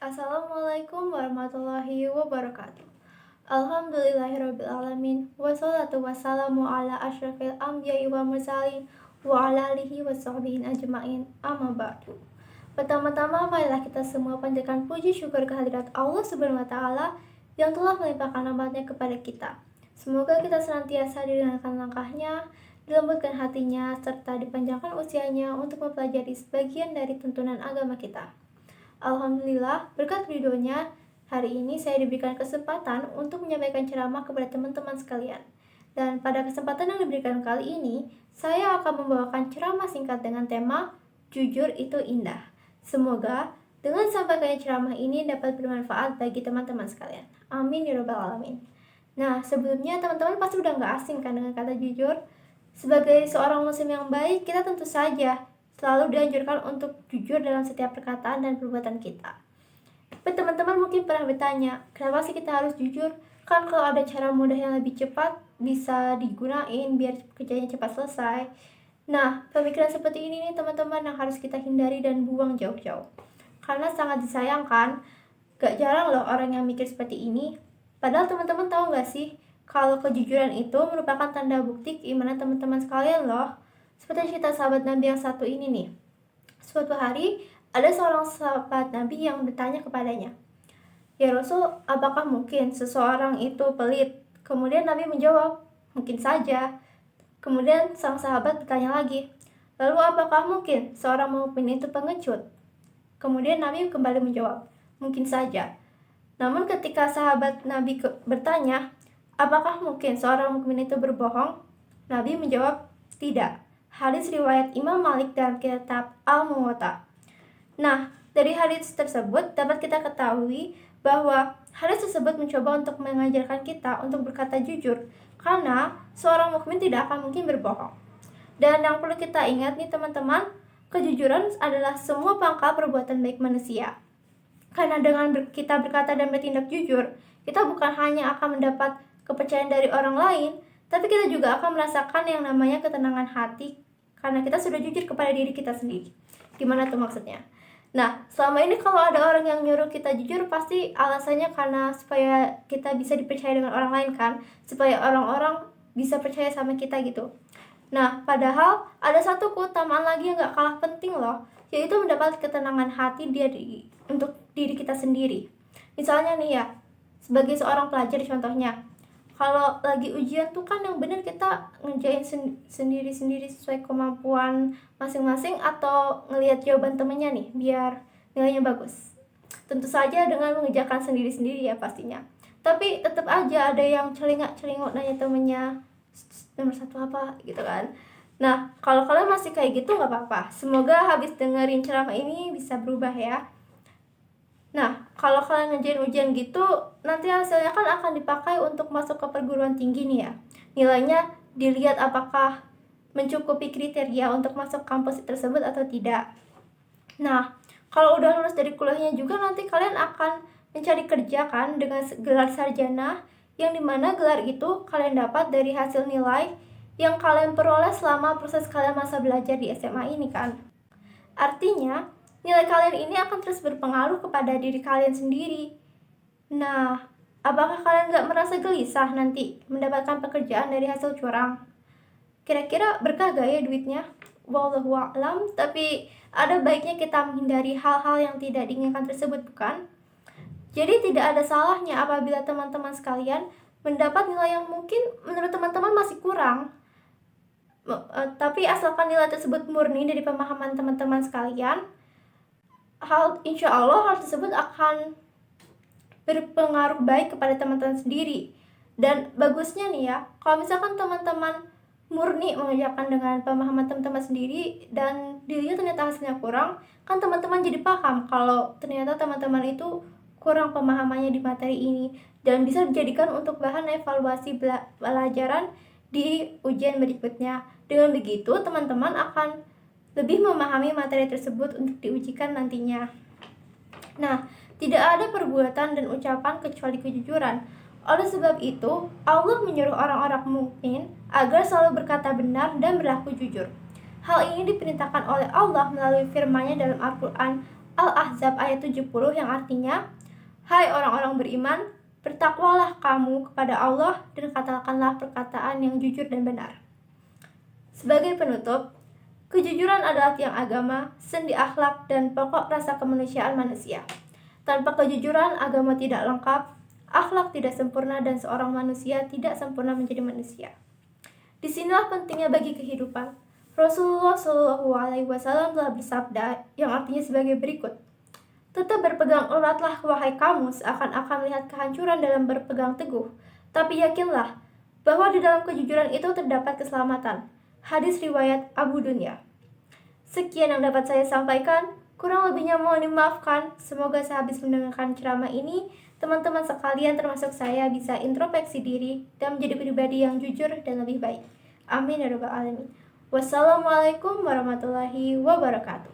Assalamualaikum warahmatullahi wabarakatuh. Alhamdulillahirrabbilalamin. Wassalatu wassalamu ala asyrafil anbiya'i wa mursalin wa ala alihi wa sahbihi ajma'in. Amma ba'du. Pertama-tama marilah kita semua panjatkan puji syukur kehadirat Allah Subhanahu wa taala yang telah melimpahkan rahmatnya kepada kita. Semoga kita senantiasa diringankan langkahnya, dilembutkan hatinya, serta dipanjangkan usianya untuk mempelajari sebagian dari tuntunan agama kita. Alhamdulillah, berkat ridhonya, hari ini saya diberikan kesempatan untuk menyampaikan ceramah kepada teman-teman sekalian. Dan pada kesempatan yang diberikan kali ini, saya akan membawakan ceramah singkat dengan tema Jujur Itu Indah. Semoga dengan sampaikannya ceramah ini dapat bermanfaat bagi teman-teman sekalian. Amin ya rabbal alamin. Nah, sebelumnya teman-teman pasti udah gak asing kan dengan kata jujur. Sebagai seorang muslim yang baik, kita tentu saja selalu dianjurkan untuk jujur dalam setiap perkataan dan perbuatan kita. Tapi teman-teman mungkin pernah bertanya, kenapa sih kita harus jujur? Kan kalau ada cara mudah yang lebih cepat, bisa digunain biar kerjanya cepat selesai. Nah, pemikiran seperti ini nih teman-teman yang harus kita hindari dan buang jauh-jauh. Karena sangat disayangkan, gak jarang loh orang yang mikir seperti ini. Padahal teman-teman tahu gak sih, kalau kejujuran itu merupakan tanda bukti keimanan teman-teman sekalian loh. Seperti cerita sahabat Nabi yang satu ini nih. Suatu hari, ada seorang sahabat Nabi yang bertanya kepadanya, "Ya Rasul, apakah mungkin seseorang itu pelit?" Kemudian Nabi menjawab, "Mungkin saja." Kemudian sang sahabat bertanya lagi, "Lalu apakah mungkin seorang mukmin itu pengecut?" Kemudian Nabi kembali menjawab, "Mungkin saja." Namun ketika sahabat Nabi bertanya, "Apakah mungkin seorang mukmin itu berbohong?" Nabi menjawab, "Tidak." Hadis riwayat Imam Malik dalam kitab Al-Muwatta. Nah, dari hadis tersebut dapat kita ketahui bahwa hadis tersebut mencoba untuk mengajarkan kita untuk berkata jujur, karena seorang mukmin tidak akan mungkin berbohong. Dan yang perlu kita ingat nih teman-teman, kejujuran adalah semua pangkal perbuatan baik manusia. Karena dengan kita berkata dan bertindak jujur, kita bukan hanya akan mendapat kepercayaan dari orang lain, tapi kita juga akan merasakan yang namanya ketenangan hati karena kita sudah jujur kepada diri kita sendiri. Gimana tuh maksudnya? Nah, selama ini kalau ada orang yang nyuruh kita jujur, pasti alasannya karena supaya kita bisa dipercaya dengan orang lain kan, supaya orang-orang bisa percaya sama kita gitu. Nah, padahal ada satu keutamaan lagi yang gak kalah penting loh, yaitu mendapat ketenangan hati untuk diri kita sendiri. Misalnya nih ya, sebagai seorang pelajar contohnya, kalau lagi ujian tuh kan yang benar kita ngerjain sendiri-sendiri sesuai kemampuan masing-masing atau ngelihat jawaban temennya nih biar nilainya bagus. Tentu saja dengan mengerjakan sendiri-sendiri ya pastinya. Tapi tetap aja ada yang celingak-celinguk nanya temennya, nomor 1 apa gitu kan. Nah, kalau kalian masih kayak gitu gak apa-apa. Semoga habis dengerin ceramah ini bisa berubah ya. Nah, kalau kalian ngerjain ujian gitu, nanti hasilnya kan akan dipakai untuk masuk ke perguruan tinggi nih ya. Nilainya dilihat apakah mencukupi kriteria untuk masuk kampus tersebut atau tidak. Nah, kalau udah lulus dari kuliahnya juga nanti kalian akan mencari kerja kan dengan gelar sarjana, yang dimana gelar itu kalian dapat dari hasil nilai yang kalian peroleh selama proses kalian masa belajar di SMA ini kan. Artinya, nilai kalian ini akan terus berpengaruh kepada diri kalian sendiri. Nah, apakah kalian gak merasa gelisah nanti mendapatkan pekerjaan dari hasil curang? Kira-kira berkah gak ya duitnya? Wallahu a'lam, tapi ada baiknya kita menghindari hal-hal yang tidak diinginkan tersebut, bukan? Jadi tidak ada salahnya apabila teman-teman sekalian mendapat nilai yang mungkin menurut teman-teman masih kurang. Tapi asalkan nilai tersebut murni dari pemahaman teman-teman sekalian, insya Allah hal tersebut akan berpengaruh baik kepada teman-teman sendiri. Dan bagusnya nih ya, kalau misalkan teman-teman murni mengerjakan dengan pemahaman teman-teman sendiri dan dirinya ternyata hasilnya kurang, kan teman-teman jadi paham kalau ternyata teman-teman itu kurang pemahamannya di materi ini dan bisa dijadikan untuk bahan evaluasi pelajaran di ujian berikutnya. Dengan begitu, teman-teman akan lebih memahami materi tersebut untuk diujikan nantinya. Nah, tidak ada perbuatan dan ucapan kecuali kejujuran. Oleh sebab itu, Allah menyuruh orang-orang mukmin agar selalu berkata benar dan berlaku jujur. Hal ini diperintahkan oleh Allah melalui firman-Nya dalam Al-Quran, Al-Ahzab ayat 70 yang artinya, "Hai orang-orang beriman, bertakwalah kamu kepada Allah dan katakanlah perkataan yang jujur dan benar." Sebagai penutup, kejujuran adalah tiang agama, sendi akhlak, dan pokok rasa kemanusiaan manusia. Tanpa kejujuran, agama tidak lengkap, akhlak tidak sempurna, dan seorang manusia tidak sempurna menjadi manusia. Disinilah pentingnya bagi kehidupan. Rasulullah Shallallahu Alaihi Wasallam telah bersabda yang artinya sebagai berikut: "Tetap berpegang eratlah wahai kamu seakan-akan melihat kehancuran dalam berpegang teguh, tapi yakinlah bahwa di dalam kejujuran itu terdapat keselamatan." Hadis riwayat Abu Dunya. Sekian yang dapat saya sampaikan. Kurang lebihnya mohon dimaafkan. Semoga sehabis mendengarkan ceramah ini, teman-teman sekalian termasuk saya bisa introspeksi diri dan menjadi pribadi yang jujur dan lebih baik. Amin ya rabbal alamin. Wassalamualaikum warahmatullahi wabarakatuh.